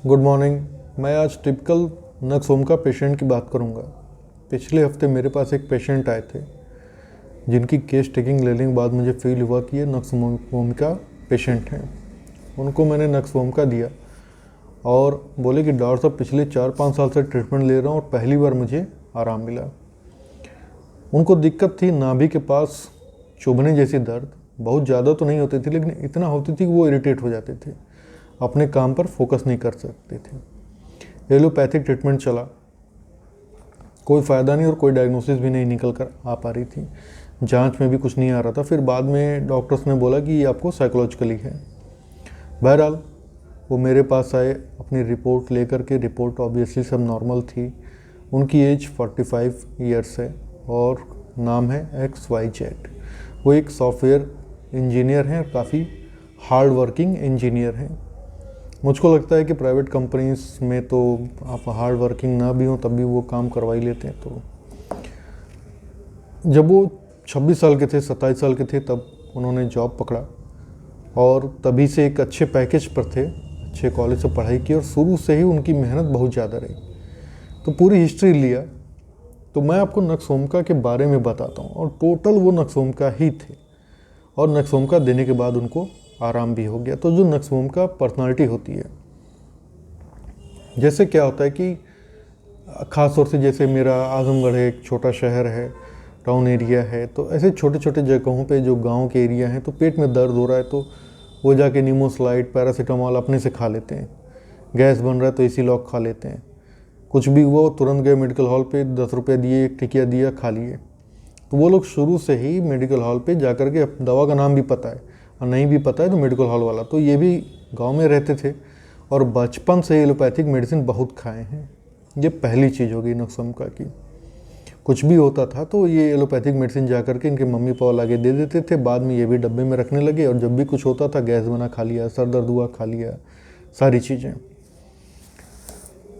Good morning. मैं आज typical नक्सोमा patient की बात करूंगा। पिछले हफ्ते मेरे पास एक पेशेंट आए थे जिनकी केस टेकिंग लेने के बाद मुझे फील हुआ कि ये नक्सोमा पेशेंट हैं। उनको मैंने नक्सोमा दिया और बोले कि डॉक्टर साहब पिछले 4-5 साल से ट्रीटमेंट ले रहा हूँ और पहली बार मुझे आराम मिला। उनको दिक्कत थी नाभि के पास चुभने जैसी दर्द, बहुत ज़्यादा तो नहीं होती थी लेकिन इतना होती थी कि वो इरिटेट हो जाते थे, अपने काम पर फोकस नहीं कर सकते थे। एलोपैथिक ट्रीटमेंट चला, कोई फ़ायदा नहीं और कोई डायग्नोसिस भी नहीं निकल कर आ पा रही थी, जांच में भी कुछ नहीं आ रहा था। फिर बाद में डॉक्टर्स ने बोला कि ये आपको साइकोलॉजिकली है। बहरहाल वो मेरे पास आए अपनी रिपोर्ट लेकर के। रिपोर्ट ऑब्वियसली सब नॉर्मल थी। उनकी एज 45 ईयर्स है और नाम है XYZ। वो एक सॉफ्टवेयर इंजीनियर हैं, काफ़ी हार्ड वर्किंग इंजीनियर हैं। मुझको लगता है कि प्राइवेट कंपनीज में तो आप हार्ड वर्किंग ना भी हो तब भी वो काम करवा ही लेते हैं। तो जब वो 26 साल के थे, 27 साल के थे, तब उन्होंने जॉब पकड़ा और तभी से एक अच्छे पैकेज पर थे, अच्छे कॉलेज से पढ़ाई की और शुरू से ही उनकी मेहनत बहुत ज़्यादा रही। तो पूरी हिस्ट्री लिया तो मैं आपको नक्सोमा के बारे में बताता हूँ। और टोटल वो नक्सोमा ही थे और नक्सोमा देने के बाद उनको आराम भी हो गया। तो जो नक्सोमा पर्सनालिटी होती है, जैसे क्या होता है कि ख़ास तौर से जैसे मेरा आजमगढ़ है, एक छोटा शहर है, टाउन एरिया है, तो ऐसे छोटे छोटे जगहों पे जो गांव के एरिया हैं, तो पेट में दर्द हो रहा है तो वो जाके नीमोस्लाइड, पैरासीटामॉल अपने से खा लेते हैं। गैस बन रहा है तो एसी लॉक खा लेते हैं। कुछ भी हुआ तुरंत गए मेडिकल हॉल पे, 10 रुपये दिए, एक टिकिया दिया, खा लिए। तो वो लोग शुरू से ही मेडिकल हॉल पे जा कर के दवा का नाम भी पता है और नहीं भी पता है तो मेडिकल हॉल वाला। तो ये भी गांव में रहते थे और बचपन से एलोपैथिक मेडिसिन बहुत खाए हैं। ये पहली चीज़ होगी नक्सोमा की। कुछ भी होता था तो ये एलोपैथिक मेडिसिन जा कर के इनके मम्मी पापा लाके दे देते थे। बाद में ये भी डब्बे में रखने लगे और जब भी कुछ होता था गैस बना खा लिया, सर दर्द हुआ खा लिया, सारी चीज़ें।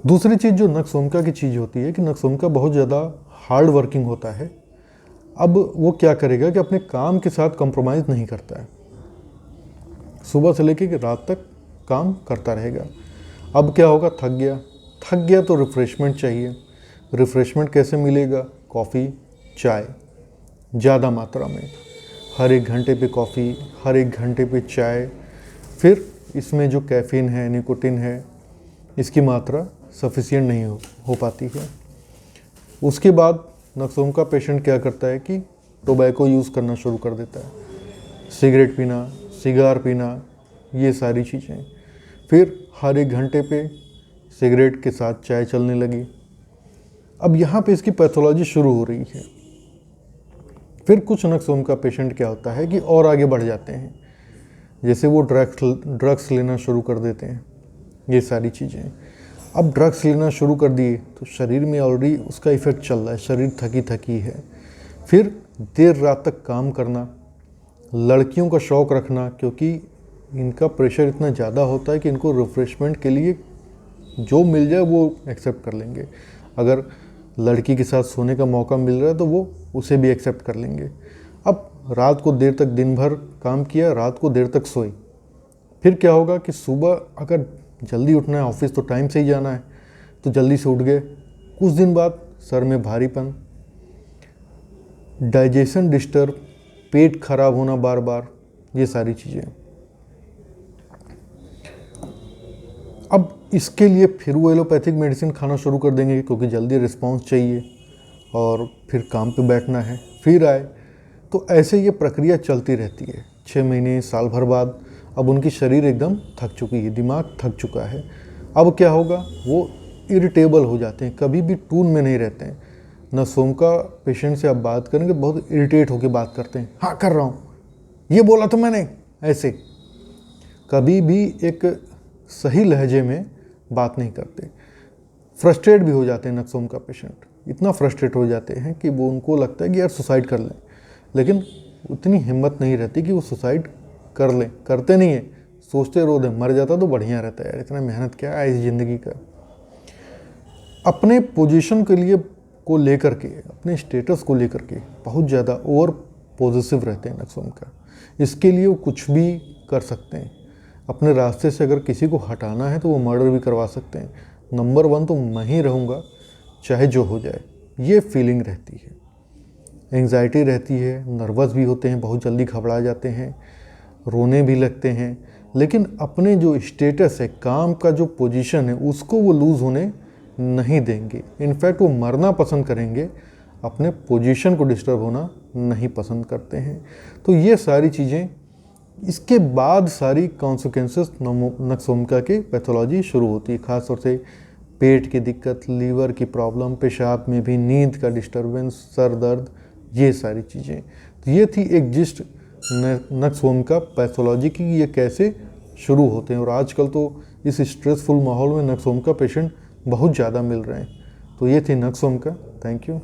दूसरी चीज़ जो नक्सोमा की चीज़ होती है कि नक्सोमा बहुत ज़्यादा हार्ड वर्किंग होता है। अब वो क्या करेगा कि अपने काम के साथ कंप्रोमाइज़ नहीं करता है, सुबह से लेकर रात तक काम करता रहेगा। अब क्या होगा, थक गया तो रिफ़्रेशमेंट चाहिए। रिफ़्रेशमेंट कैसे मिलेगा? कॉफ़ी, चाय ज़्यादा मात्रा में, हर 1 घंटे पे कॉफ़ी, हर 1 घंटे पे चाय। फिर इसमें जो कैफ़ीन है, निकोटिन है, इसकी मात्रा सफिशिएंट नहीं हो पाती है। उसके बाद नक्सोमा पेशेंट क्या करता है कि टोबैको यूज़ करना शुरू कर देता है, सिगरेट पीना, सिगार पीना, ये सारी चीज़ें। फिर हर 1 घंटे पे सिगरेट के साथ चाय चलने लगी। अब यहाँ पे इसकी पैथोलॉजी शुरू हो रही है। फिर कुछ नक्सोमा पेशेंट क्या होता है कि और आगे बढ़ जाते हैं, जैसे वो ड्रग्स लेना शुरू कर देते हैं, ये सारी चीज़ें। अब ड्रग्स लेना शुरू कर दिए तो शरीर में ऑलरेडी उसका इफ़ेक्ट चल रहा है, शरीर थकी थकी है। फिर देर रात तक काम करना, लड़कियों का शौक़ रखना, क्योंकि इनका प्रेशर इतना ज़्यादा होता है कि इनको रिफ़्रेशमेंट के लिए जो मिल जाए वो एक्सेप्ट कर लेंगे। अगर लड़की के साथ सोने का मौका मिल रहा है तो वो उसे भी एक्सेप्ट कर लेंगे। अब रात को देर तक, दिन भर काम किया, रात को देर तक सोई। फिर क्या होगा कि सुबह अगर जल्दी उठना है, ऑफिस तो टाइम से ही जाना है, तो जल्दी से उठ गए। कुछ दिन बाद सर में भारीपन, डाइजेशन डिस्टर्ब, पेट खराब होना बार बार, ये सारी चीज़ें। अब इसके लिए फिर वो एलोपैथिक मेडिसिन खाना शुरू कर देंगे क्योंकि जल्दी रिस्पांस चाहिए और फिर काम पे बैठना है। फिर आए तो ऐसे ये प्रक्रिया चलती रहती है। 6 महीने, साल भर बाद अब उनकी शरीर एकदम थक चुकी है, दिमाग थक चुका है। अब क्या होगा, वो इरिटेबल हो जाते हैं, कभी भी टून में नहीं रहते हैं। नक्सोमा पेशेंट से आप बात करेंगे बहुत इरिटेट होकर बात करते हैं, हाँ कर रहा हूँ, ये बोला तो मैंने, ऐसे कभी भी एक सही लहजे में बात नहीं करते। फ्रस्ट्रेट भी हो जाते हैं नक्सोमा पेशेंट, इतना फ्रस्ट्रेट हो जाते हैं कि वो उनको लगता है कि यार सुसाइड कर लें, लेकिन उतनी हिम्मत नहीं रहती कि वो सुसाइड कर लें। करते नहीं है, सोचते रो दें, मर जाता तो बढ़िया रहता है यार, इतना मेहनत क्या है इस ज़िंदगी का। अपने पोजीशन के लिए को लेकर के, अपने स्टेटस को लेकर के बहुत ज़्यादा ओवर पॉजिटिव रहते हैं नक्सोमा। इसके लिए वो कुछ भी कर सकते हैं, अपने रास्ते से अगर किसी को हटाना है तो वो मर्डर भी करवा सकते हैं। नंबर 1 तो मैं ही रहूँगा चाहे जो हो जाए, ये फीलिंग रहती है। एंग्जाइटी रहती है, नर्वस भी होते हैं, बहुत जल्दी घबरा जाते हैं, रोने भी लगते हैं, लेकिन अपने जो स्टेटस है, काम का जो पोजीशन है, उसको वो लूज़ होने नहीं देंगे। इनफैक्ट वो मरना पसंद करेंगे, अपने पोजीशन को डिस्टर्ब होना नहीं पसंद करते हैं। तो ये सारी चीज़ें, इसके बाद सारी कॉन्सिक्वेंसेस नक्सोमिका की पैथोलॉजी शुरू होती है, ख़ासतौर से पेट की दिक्कत, लीवर की प्रॉब्लम, पेशाब में भी, नींद का डिस्टर्बेंस, सर दर्द, ये सारी चीज़ें। तो ये थी एक जिस्ट नक्सोमिका पैथोलॉजी की, ये कैसे शुरू होते हैं। और आजकल तो इस स्ट्रेसफुल माहौल में नक्सोमिका पेशेंट बहुत ज़्यादा मिल रहे हैं। तो ये थी नक्सोमिका। Thank you.